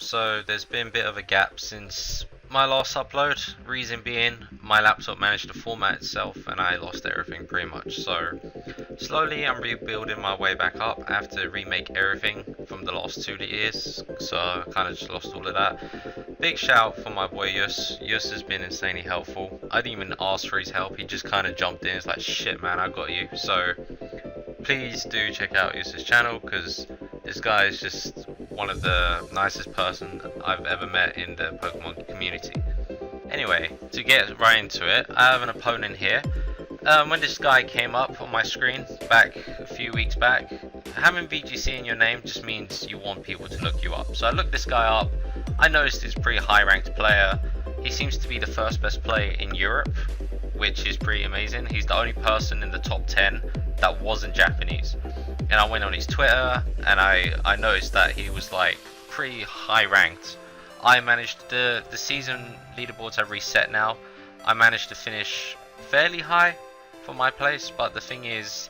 So there's been a bit of a gap since my last upload, reason being my laptop managed to format itself and I lost everything pretty much. So slowly I'm rebuilding my way back up. I have to remake everything from the last 2 years, so I kind of just lost all of that. Big shout for my boy Yus. Yus has been insanely helpful. I didn't even ask for his help, he just kind of jumped in. It's like, shit man, I got you. So please do check out Yus's channel, because this guy is just one of the nicest person I've ever met in the Pokemon community. Anyway, to get right into it, I have an opponent here. When this guy came up on my screen back a few weeks back, having VGC in your name just means you want people to look you up. So I looked this guy up. I noticed he's a pretty high ranked player. He seems to be the first best player in Europe, which is pretty amazing. He's the only person in the top 10 that wasn't Japanese. And I went on his Twitter and I noticed that he was like pretty high ranked. I managed the season leaderboards have reset now. I managed to finish fairly high for my place, but the thing is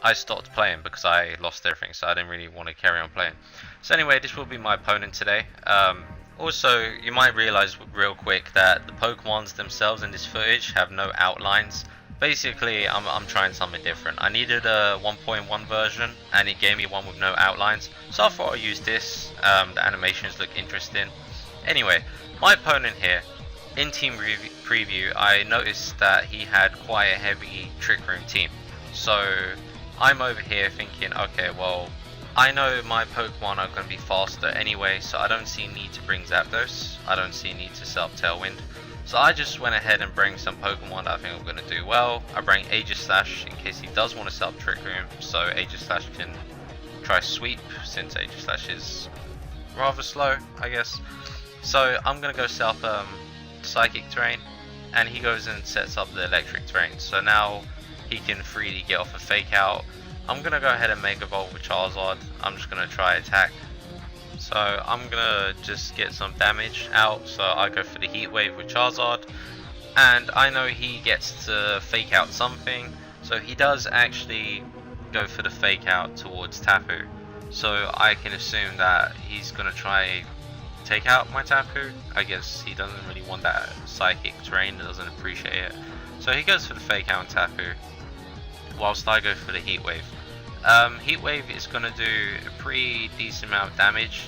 I stopped playing because I lost everything, so I didn't really want to carry on playing. So anyway, this will be my opponent today. Also, you might realize real quick that the Pokemons themselves in this footage have no outlines. Basically, I'm trying something different. I needed a 1.1 version and it gave me one with no outlines, so I thought I'd use this. The animations look interesting. Anyway, my opponent here, in team preview, I noticed that he had quite a heavy Trick Room team. So I'm over here thinking, okay, well, I know my Pokemon are going to be faster anyway, so I don't see a need to bring Zapdos. I don't see a need to set up Tailwind. So I just went ahead and bring some Pokemon that I think I'm going to do well. I bring Aegislash in case he does want to set up Trick Room, so Aegislash can try Sweep since Aegislash is rather slow, I guess. So I'm going to go set up Psychic Terrain, and he goes and sets up the Electric Terrain. So now he can freely get off a Fake Out. I'm going to go ahead and Mega Evolve with Charizard. I'm just going to try attack. So I'm gonna just get some damage out, so I go for the Heat Wave with Charizard, and I know he gets to fake out something, so he does actually go for the fake out towards Tapu. So I can assume that he's gonna try take out my Tapu. I guess he doesn't really want that Psychic Terrain, doesn't appreciate it. So he goes for the fake out on Tapu, whilst I go for the Heat Wave. Heat Wave is going to do a pretty decent amount of damage,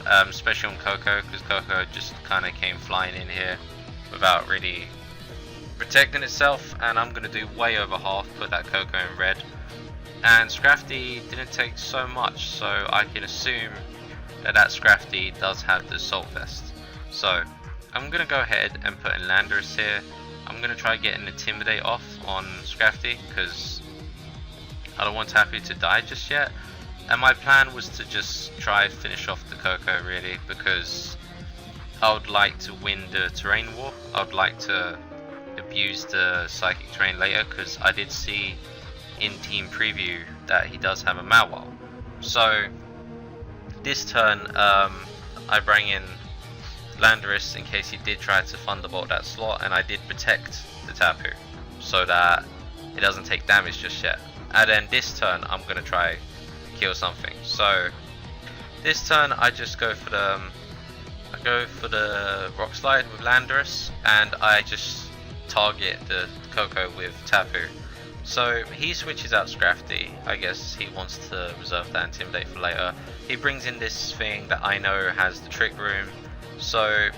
especially on Koko, because Koko just kind of came flying in here without really protecting itself, and I'm going to do way over half, put that Koko in red. And Scrafty didn't take so much, so I can assume that Scrafty does have the Assault Vest. So I'm going to go ahead and put in Landorus here. I'm going to try getting Intimidate off on Scrafty, because I don't want Tapu to die just yet, and my plan was to just try finish off the Koko really, because I would like to win the terrain war. I would like to abuse the Psychic Terrain later, because I did see in team preview that he does have a Mawile. So this turn I bring in Landorus in case he did try to Thunderbolt that slot, and I did protect the Tapu so that it doesn't take damage just yet. And then this turn I'm gonna try kill something. So this turn I just go for the Rock Slide with Landorus, and I just target the Koko with Tapu. So he switches out Scrafty. I guess he wants to reserve that Intimidate for later. He brings in this thing that I know has the Trick Room. So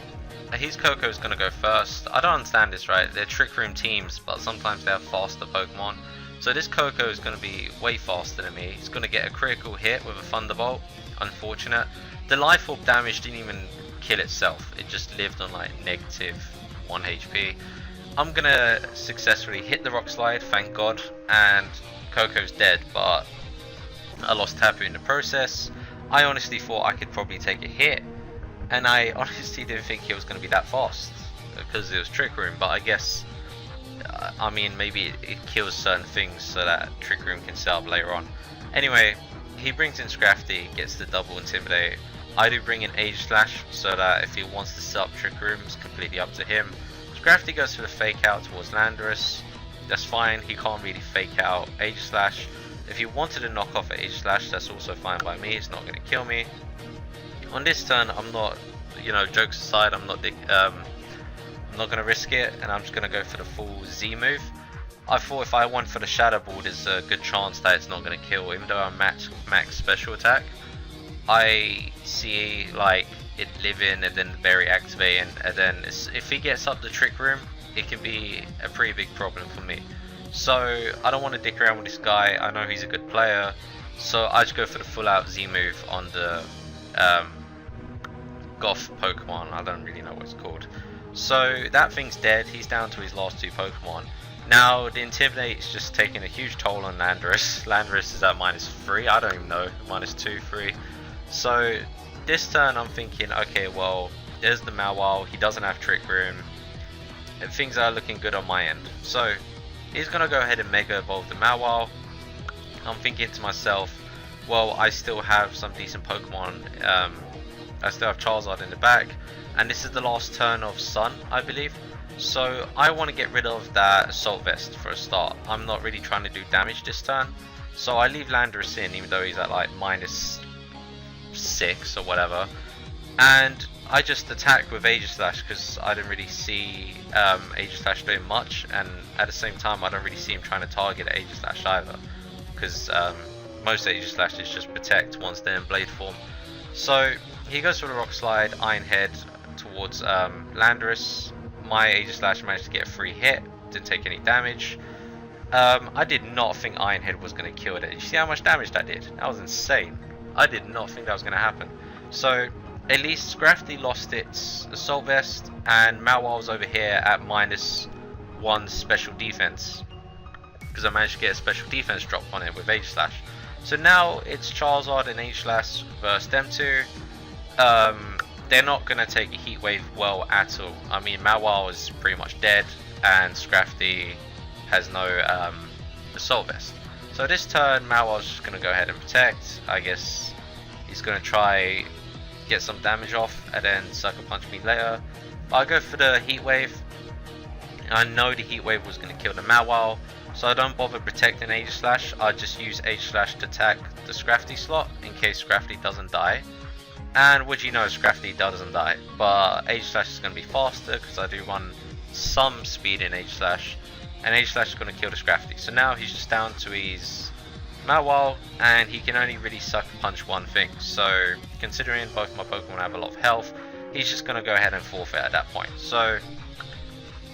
his Koko is gonna go first. I don't understand this, right? They're Trick Room teams, but sometimes they have faster Pokemon. So this Koko is going to be way faster than me. He's going to get a critical hit with a Thunderbolt. Unfortunate. The Life Orb damage didn't even kill itself. It just lived on like negative 1 HP. I'm going to successfully hit the Rock Slide, thank God. And Koko's dead, but I lost Tapu in the process. I honestly thought I could probably take a hit. And I honestly didn't think it was going to be that fast, because it was Trick Room, but I guess I mean, maybe it kills certain things so that Trick Room can set up later on. Anyway, he brings in Scrafty, gets the double Intimidate. I do bring in Aegislash so that if he wants to set up Trick Room, it's completely up to him. Scrafty goes for the fake out towards Landorus. That's fine, he can't really fake out Aegislash. If he wanted to knock off Aegislash, that's also fine by me, it's not going to kill me. on this turn, I'm not, jokes aside, I'm not going to risk it, and I'm just going to go for the full Z move. I thought if I went for the Shadow Ball, there's a good chance that it's not going to kill, even though I'm max special attack. I see like it living and then Berry activating, and then if he gets up the Trick Room, it can be a pretty big problem for me. So I don't want to dick around with this guy. I know he's a good player, so I just go for the full out Z move on the Goth Pokemon. I don't really know what it's called. So that thing's dead. He's down to his last 2 Pokemon. Now the Intimidate's just taking a huge toll on Landorus. Landorus is at -3. I don't even know, -2, 3. So this turn I'm thinking, okay, well, there's the Mawile. He doesn't have Trick Room. Things are looking good on my end. So he's gonna go ahead and Mega Evolve the Mawile. I'm thinking to myself, well, I still have some decent Pokemon. I still have Charizard in the back, and this is the last turn of Sun, I believe. So I want to get rid of that Assault Vest for a start. I'm not really trying to do damage this turn, so I leave Landorus in, even though he's at like -6 or whatever, and I just attack with Aegislash because I didn't really see Aegislash doing much, and at the same time I don't really see him trying to target Aegislash either, because most Aegislash is just protect once they're in blade form. So he goes for the Rock Slide, Iron Head towards Landorus. My Aegislash managed to get a free hit, didn't take any damage. I did not think Iron Head was going to kill it. Did you see how much damage that did? That was insane. I did not think that was going to happen. So at least Scrafty lost its Assault Vest, and Mawile's over here at -1 special defense, because I managed to get a special defense drop on it with Aegislash. So now it's Charizard and Aegislash versus them two. They're not going to take a Heat Wave well at all. I mean, Mawile is pretty much dead, and Scrafty has no Assault Vest. So this turn, Mawile's just going to go ahead and protect. I guess he's going to try get some damage off and then Sucker Punch me later. But I go for the Heat Wave. I know the Heat Wave was going to kill the Mawile, so I don't bother protecting Aegislash. I just use Aegislash to attack the Scrafty slot in case Scrafty doesn't die. And would you know, Scrafty doesn't die, but Aegislash is going to be faster because I do run some speed in Aegislash, and Aegislash is going to kill the Scrafty. So now he's just down to his Mawile, and he can only really Sucker Punch one thing. So considering both my Pokemon have a lot of health, he's just going to go ahead and forfeit at that point. So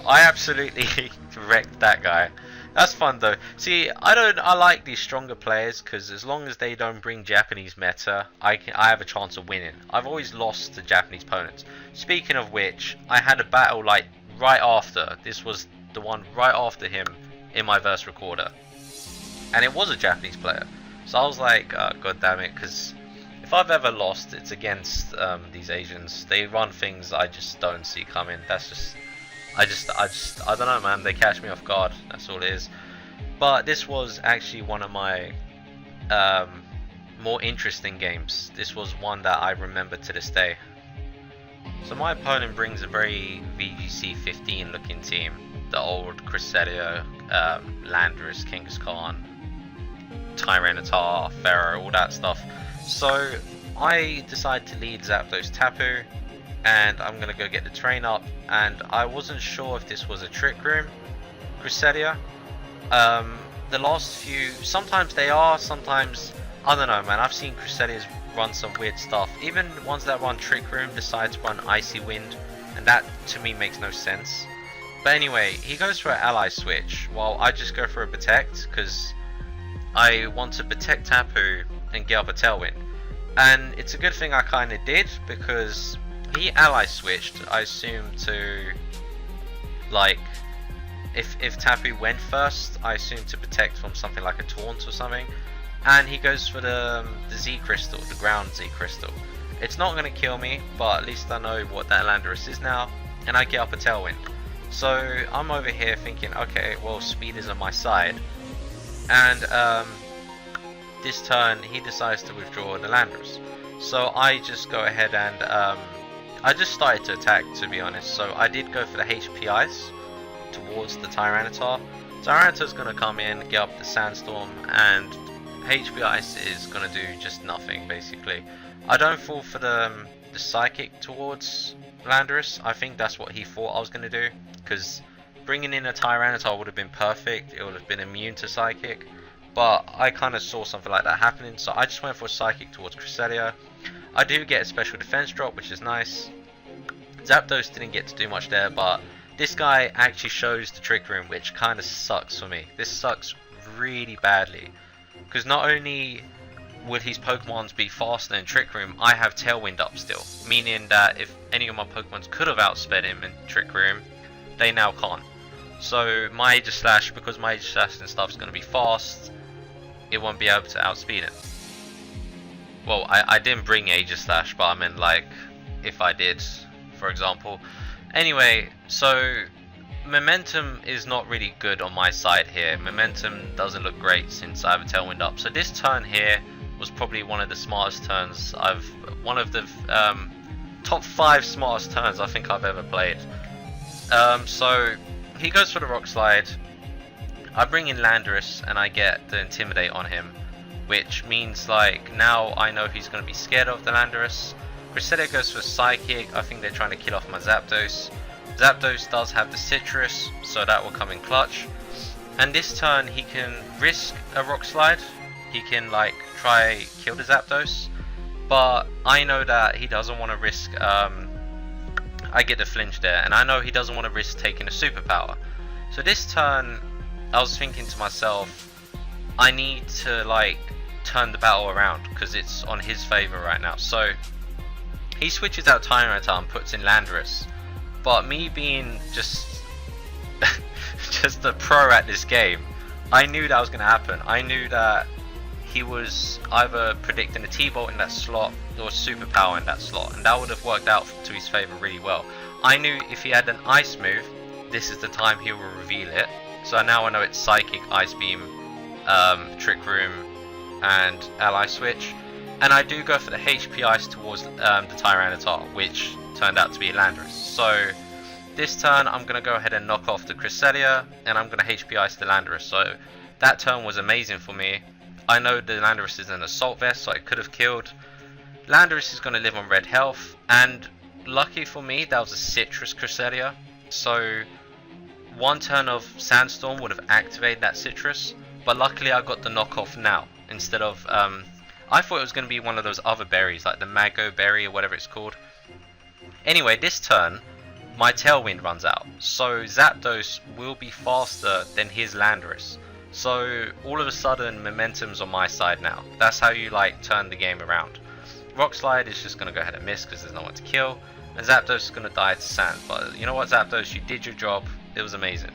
I absolutely wrecked that guy. That's fun though. See, I like these stronger players because as long as they don't bring Japanese meta, I have a chance of winning. I've always lost to Japanese opponents. Speaking of which, I had a battle like right after. This was the one right after him in my verse recorder, and it was a Japanese player. So I was like, god damn it, because if I've ever lost, it's against these Asians. They run things I just don't see coming. That's just I don't know, man. They catch me off guard. That's all it is. But this was actually one of my more interesting games. This was one that I remember to this day. So my opponent brings a very VGC 15 looking team. The old Cresselia, Landorus, Kangaskhan, Tyranitar, Pharaoh, all that stuff. So I decided to lead Zapdos Tapu, and I'm gonna go get the train up, and I wasn't sure if this was a Trick Room Cresselia. The last few, sometimes they are, sometimes I don't know, man. I've seen Cresselias run some weird stuff. Even ones that run Trick Room decide to run Icy Wind, and that to me makes no sense. But anyway, he goes for an Ally Switch while I just go for a Protect because I want to protect Tapu and get up a Tailwind. And it's a good thing I kind of did, because he Ally Switched, I assume, to like if Tapu went first, I assume to protect from something like a Taunt or something. And he goes for the Z Crystal, the ground Z Crystal. It's not going to kill me, but at least I know what that Landorus is now, and I get up a Tailwind. So I'm over here thinking, okay, well, speed is on my side, and this turn he decides to withdraw the Landorus. So I just go ahead and I just started to attack, to be honest. So I did go for the HP Ice towards the Tyranitar. Tyranitar's going to come in, get up the Sandstorm, and HP Ice is going to do just nothing, basically. I don't fall for the Psychic towards Landorus. I think that's what he thought I was going to do, because bringing in a Tyranitar would have been perfect. It would have been immune to Psychic, but I kind of saw something like that happening, so I just went for a Psychic towards Cresselia. I do get a special defense drop, which is nice. Zapdos didn't get to do much there, but this guy actually shows the Trick Room, which kind of sucks for me. This sucks really badly, because not only would his Pokemons be faster than Trick Room, I have Tailwind up still, meaning that if any of my Pokemons could have outsped him in Trick Room, they now can't. So my Aegislash, because my Aegislash and stuff is going to be fast, it won't be able to outspeed him. Well, I didn't bring Aegislash, but I meant like if I did, for example. Anyway, so momentum is not really good on my side here. Momentum doesn't look great since I have a Tailwind up. So this turn here was probably one of the smartest turns one of the top 5 smartest turns I think I've ever played. So he goes for the Rock Slide. I bring in Landorus and I get the Intimidate on him, which means like now I know he's going to be scared of the Landorus. Cresselia goes for Psychic. I think they're trying to kill off my Zapdos. Zapdos does have the Citrus, so that will come in clutch. And this turn he can risk a Rock Slide. He can like try kill the Zapdos, but I know that he doesn't want to risk. I get the flinch there, and I know he doesn't want to risk taking a superpower. So this turn, I was thinking to myself, I need to like turn the battle around because it's on his favor right now. So he switches out Tyranitar and puts in Landorus, but me being just just a pro at this game, I knew that was going to happen. I knew that he was either predicting a T-Bolt in that slot or a superpower in that slot, and that would have worked out to his favor really well. I knew if he had an Ice move, this is the time he will reveal it. So now I know it's Psychic, Ice Beam, Trick Room, and Ally Switch. And I do go for the HP Ice towards the Tyranitar, which turned out to be Landorus. So this turn I'm going to go ahead and knock off the Cresselia, and I'm going to HP Ice the Landorus. So that turn was amazing for me. I know the Landorus is an Assault Vest, so I could have killed. Landorus is going to live on red health, and lucky for me that was a Citrus Cresselia. So one turn of Sandstorm would have activated that Citrus, but luckily I got the knockoff now instead of I thought it was going to be one of those other berries like the Mago Berry or whatever it's called. Anyway, this turn my Tailwind runs out, so Zapdos will be faster than his Landorus. So all of a sudden momentum's on my side now. That's how you like turn the game around. Rock Slide is just going to go ahead and miss because there's no one to kill, and Zapdos is going to die to sand. But you know what, Zapdos, you did your job. It was amazing.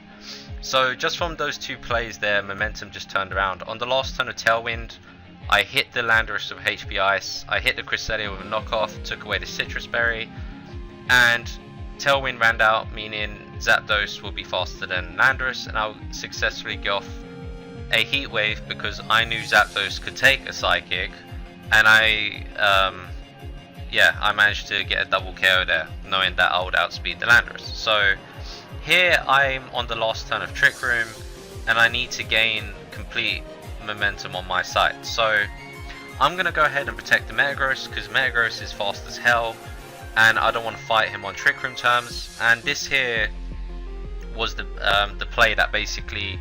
So just from those two plays there, momentum just turned around. On the last turn of Tailwind, I hit the Landorus with HP Ice, I hit the Cresselia with a knockoff, took away the Citrus Berry, and Tailwind ran out, meaning Zapdos will be faster than Landorus, and I'll successfully get off a Heat Wave because I knew Zapdos could take a Psychic, and I managed to get a double KO there, knowing that I would outspeed the Landorus. So here I'm on the last turn of Trick Room, and I need to gain complete momentum on my side. So I'm going to go ahead and protect the Metagross because Metagross is fast as hell, and I don't want to fight him on Trick Room terms. And this here was the play that basically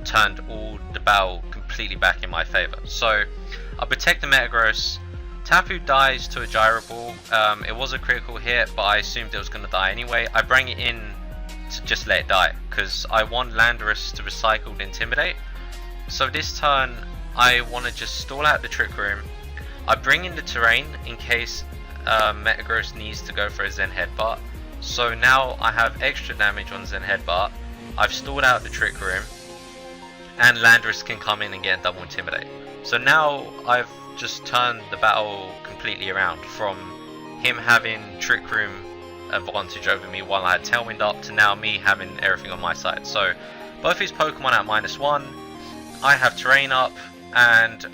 turned all the battle completely back in my favor. So I protect the Metagross. Tapu dies to a Gyro Ball. It was a critical hit, but I assumed it was going to die anyway. I bring it in to just let it die because I want Landorus to recycle the Intimidate. So this turn I want to just stall out the Trick Room. I bring in the Terrain in case Metagross needs to go for a Zen Headbutt. So now I have extra damage on Zen Headbutt. I've stalled out the Trick Room, and Landorus can come in and get a double Intimidate. So now I've just turned the battle completely around from him having Trick Room advantage over me while I had Tailwind up to now me having everything on my side. So both his Pokemon at -1, I have Terrain up, and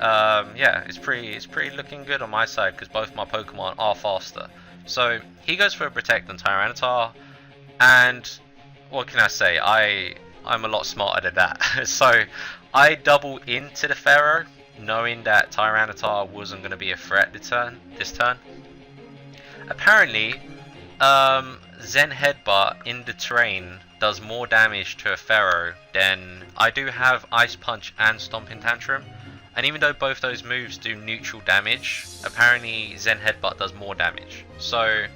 yeah, it's pretty looking good on my side because both my Pokemon are faster. So he goes for a Protect on Tyranitar, and what can I say? I'm a lot smarter than that. So I double into the Pharaoh, knowing that Tyranitar wasn't going to be a threat this turn. Apparently, Zen Headbutt in the terrain does more damage to a Pharaoh than I do have Ice Punch and Stomping Tantrum. And even though both those moves do neutral damage, apparently Zen Headbutt does more damage. So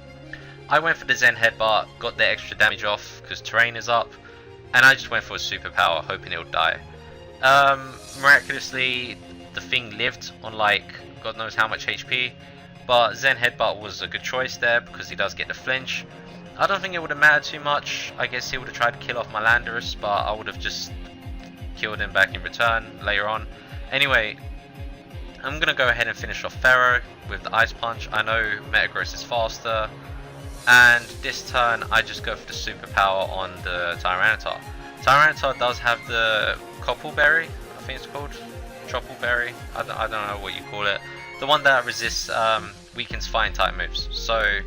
I went for the Zen Headbutt, got the extra damage off because terrain is up, and I just went for a superpower hoping it would die. Miraculously, the thing lived on like God knows how much HP, but Zen Headbutt was a good choice there because he does get the flinch. I don't think it would have mattered too much. I guess he would have tried to kill off my Landorus, but I would have just killed him back in return later on. Anyway, I'm going to go ahead and finish off Pharaoh with the Ice Punch. I know Metagross is faster, and this turn I just go for the superpower on the Tyranitar. Tyranitar does have the Coppleberry, I think it's called, Troppleberry, I don't know what you call it. The one that resists, weakens fighting type moves. So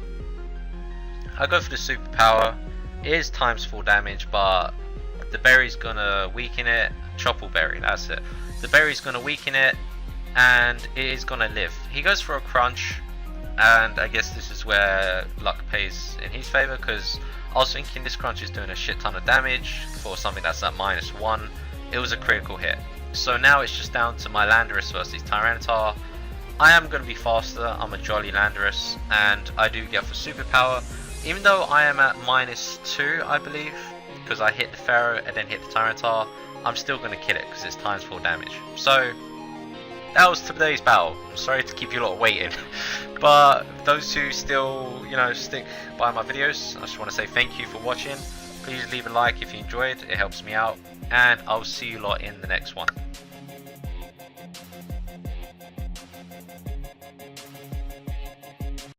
I go for the superpower. It is times 4 damage, but the berry's gonna weaken it. Troppleberry, that's it. The berry's gonna weaken it, and it is gonna live. He goes for a crunch, and I guess this is where luck pays in his favor, because I was thinking this crunch is doing a shit ton of damage for something that's at -1. It was a critical hit. So now it's just down to my Landorus versus Tyranitar. I am going to be faster, I'm a jolly Landorus, and I do get for superpower. Even though I am at -2, I believe, because I hit the Pharaoh and then hit the Tyranitar, I'm still going to kill it because it's times 4 damage. So that was today's battle. I'm sorry to keep you lot waiting, but those who still, stick by my videos, I just want to say thank you for watching. Please leave a like if you enjoyed, it helps me out, and I'll see you lot in the next one.